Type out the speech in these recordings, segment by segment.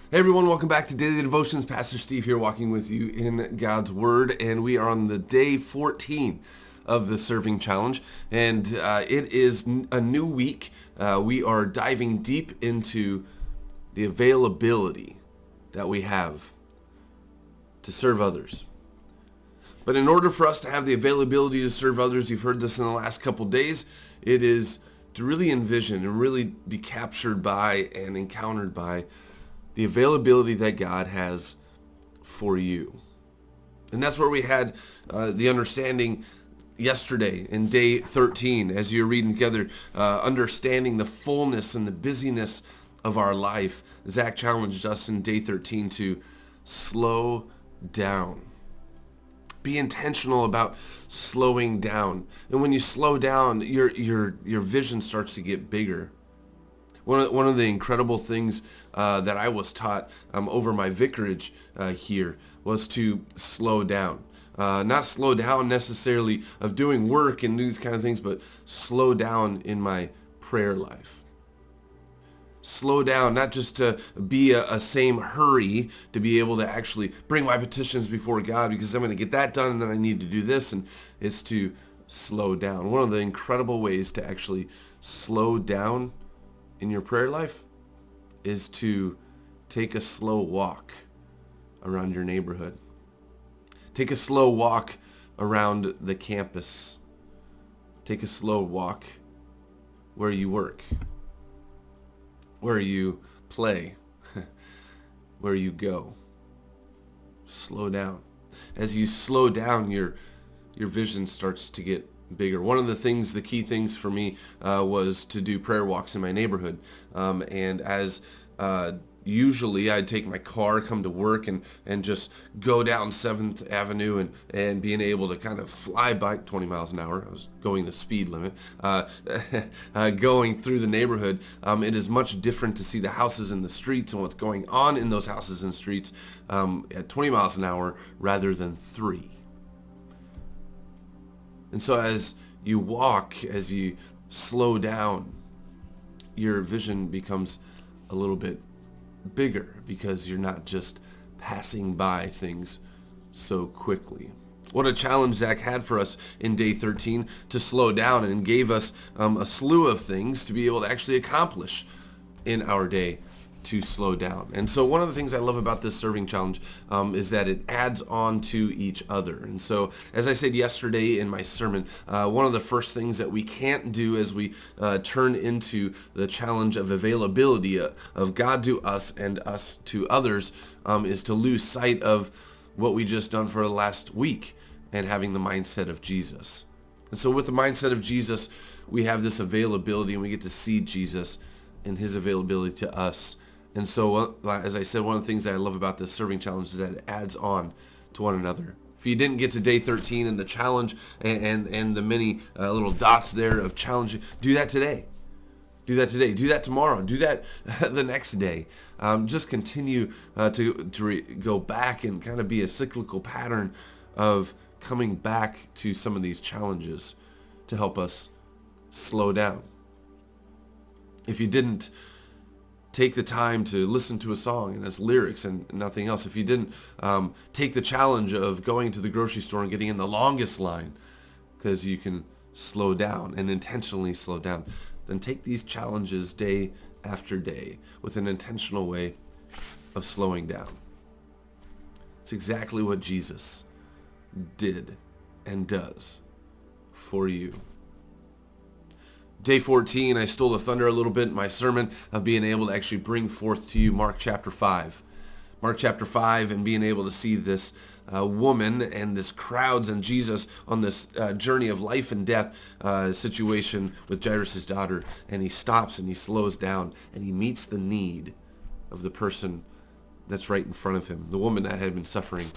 Hey everyone, welcome back to Daily Devotions. Pastor Steve here walking with you in God's Word, and we are on the day 14 of the Serving Challenge, and it is a new week. We are diving deep into the availability that we have to serve others. But in order for us to have the availability to serve others, you've heard this in the last couple days, it is to really envision and really be captured by and encountered by the availability that God has for you. And that's where we had the understanding yesterday in day 13 as you're reading together, understanding the fullness and the busyness of our life. Zach challenged us in day 13 to slow down. Be intentional about slowing down. And when you slow down, your vision starts to get bigger. One of the incredible things that I was taught over my vicarage here was to slow down. Not slow down necessarily of doing work and these kind of things, but slow down in my prayer life. Slow down, not just to be a same hurry to be able to actually bring my petitions before God because I'm going to get that done and then I need to do this, and it's to slow down. One of the incredible ways to actually slow down in your prayer life is to take a slow walk around your neighborhood. Take a slow walk around the campus. Take a slow walk where you work, where you play, where you go. Slow down. As you slow down, your vision starts to get bigger. One of the key things for me was to do prayer walks in my neighborhood. And as usually I'd take my car, come to work and just go down 7th Avenue and being able to kind of fly by 20 miles an hour. I was going the speed limit, going through the neighborhood. It is much different to see the houses in the streets and what's going on in those houses and streets at 20 miles an hour rather than 3. And so as you walk, as you slow down, your vision becomes a little bit bigger because you're not just passing by things so quickly. What a challenge Zach had for us in day 13 to slow down, and gave us a slew of things to be able to actually accomplish in our day to slow down. And so one of the things I love about this serving challenge is that it adds on to each other. And so as I said yesterday in my sermon, one of the first things that we can't do as we turn into the challenge of availability of God to us and us to others is to lose sight of what we just done for the last week and having the mindset of Jesus. And so with the mindset of Jesus, we have this availability and we get to see Jesus and his availability to us. And so, as I said, one of the things that I love about this serving challenge is that it adds on to one another. If you didn't get to day 13 and the challenge and the many little dots there of challenge, do that today. Do that today. Do that tomorrow. Do that the next day. Just continue to go back and kind of be a cyclical pattern of coming back to some of these challenges to help us slow down. If you didn't take the time to listen to a song and its lyrics and nothing else, if you didn't take the challenge of going to the grocery store and getting in the longest line because you can slow down and intentionally slow down, then take these challenges day after day with an intentional way of slowing down. It's exactly what Jesus did and does for you. Day 14, I stole the thunder a little bit in my sermon of being able to actually bring forth to you Mark chapter 5. Mark chapter 5 and being able to see this woman and this crowds and Jesus on this journey of life and death situation with Jairus' daughter. And he stops and he slows down and he meets the need of the person that's right in front of him, the woman that had been suffering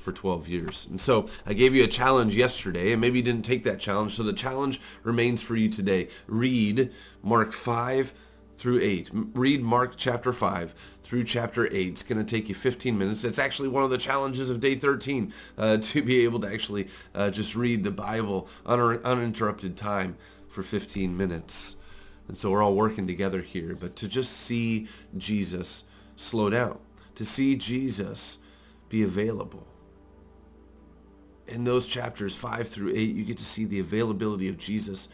for 12 years. And so I gave you a challenge yesterday, and maybe you didn't take that challenge, so the challenge remains for you today. Read Mark 5 through 8. Read Mark chapter 5 through chapter 8. It's going to take you 15 minutes. It's actually one of the challenges of day 13, to be able to actually just read the Bible uninterrupted time for 15 minutes. And so we're all working together here, but to just see Jesus slow down, to see Jesus be available. In those chapters 5 through 8, you get to see the availability of Jesus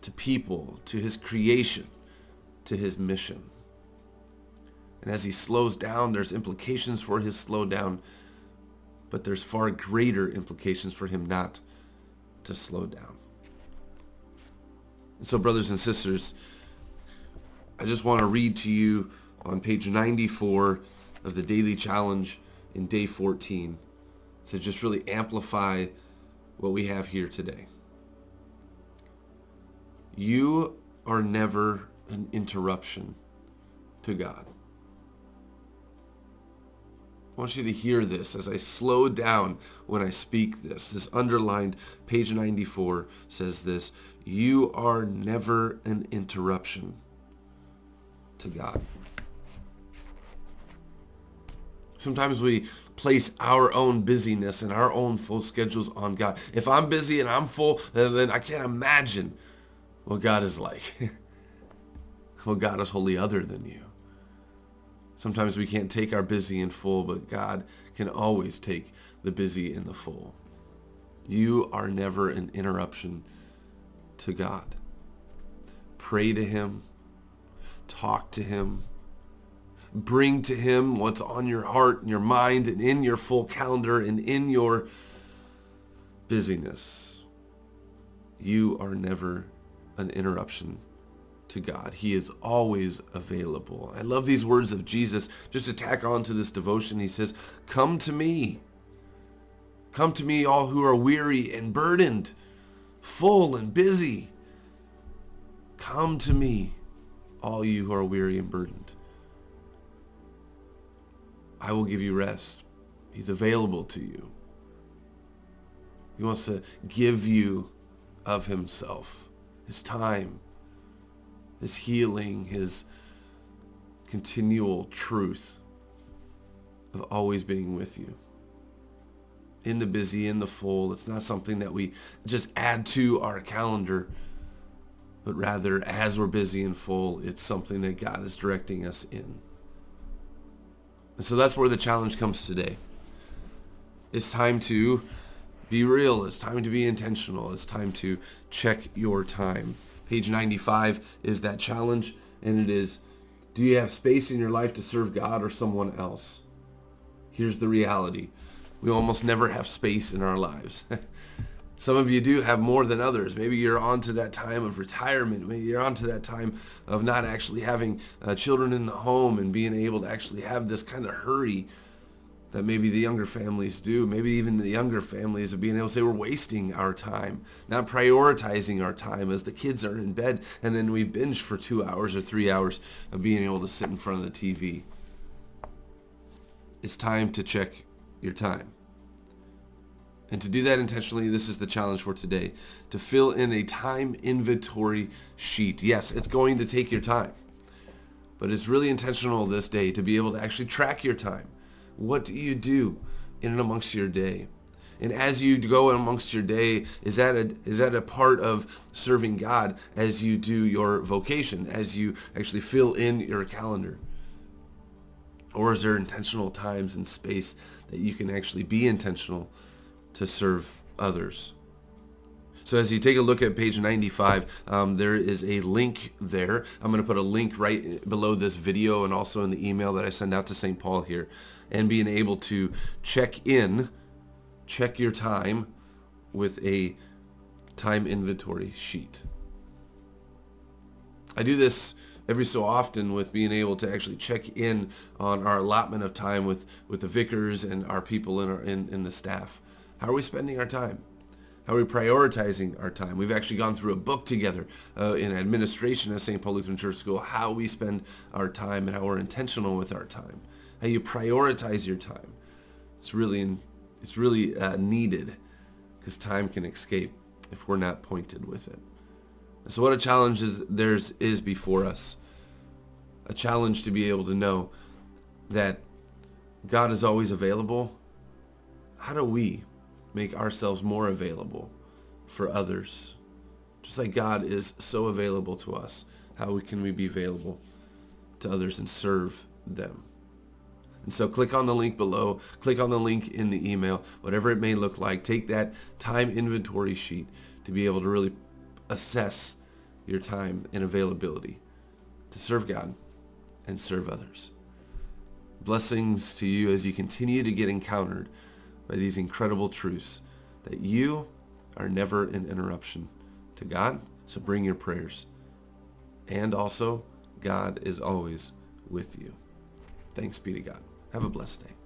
to people, to his creation, to his mission. And as he slows down, there's implications for his slowdown, but there's far greater implications for him not to slow down. And so, brothers and sisters, I just want to read to you on page 94 of the Daily Challenge in day 14 to just really amplify what we have here today. You are never an interruption to God. I want you to hear this as I slow down when I speak this. This underlined page 94 says this: you are never an interruption to God. Sometimes we place our own busyness and our own full schedules on God. If I'm busy and I'm full, then I can't imagine what God is like. Well, God is wholly other than you. Sometimes we can't take our busy and full, but God can always take the busy and the full. You are never an interruption to God. Pray to him. Talk to him. Bring to him what's on your heart and your mind and in your full calendar and in your busyness. You are never an interruption to God. He is always available. I love these words of Jesus. Just to tack on to this devotion, he says, come to me. Come to me, all who are weary and burdened, full and busy. Come to me, all you who are weary and burdened. I will give you rest. He's available to you. He wants to give you of himself, his time, his healing, his continual truth of always being with you. In the busy, in the full, it's not something that we just add to our calendar, but rather as we're busy and full, it's something that God is directing us in. And so that's where the challenge comes today. It's time to be real. It's time to be intentional. It's time to check your time. Page 95 is that challenge, and it is, do you have space in your life to serve God or someone else? Here's the reality. We almost never have space in our lives. Some of you do have more than others. Maybe you're on to that time of retirement. Maybe you're on to that time of not actually having children in the home and being able to actually have this kind of hurry that maybe the younger families do. Maybe even the younger families of being able to say we're wasting our time, not prioritizing our time as the kids are in bed, and then we binge for 2 hours or 3 hours of being able to sit in front of the TV. It's time to check your time. And to do that intentionally, this is the challenge for today, to fill in a time inventory sheet. Yes, it's going to take your time, but it's really intentional this day to be able to actually track your time. What do you do in and amongst your day? And as you go amongst your day, is that a part of serving God as you do your vocation, as you actually fill in your calendar? Or is there intentional times and space that you can actually be intentional to serve others? So as you take a look at page 95, there is a link there. I'm going to put a link right below this video and also in the email that I send out to St. Paul here, and being able to check your time with a time inventory sheet. I do this every so often with being able to actually check in on our allotment of time with the vicars and our people in the staff. How are we spending our time? How are we prioritizing our time? We've actually gone through a book together in administration at St. Paul Lutheran Church School, how we spend our time and how we're intentional with our time, how you prioritize your time. It's really needed, because time can escape if we're not pointed with it. So what a challenge is before us. A challenge to be able to know that God is always available. How do we make ourselves more available for others? Just like God is so available to us, how can we be available to others and serve them? And so click on the link below, click on the link in the email, whatever it may look like. Take that time inventory sheet to be able to really assess your time and availability to serve God and serve others. Blessings to you as you continue to get encountered by these incredible truths that you are never an interruption to God. So bring your prayers. And also, God is always with you. Thanks be to God. Have a blessed day.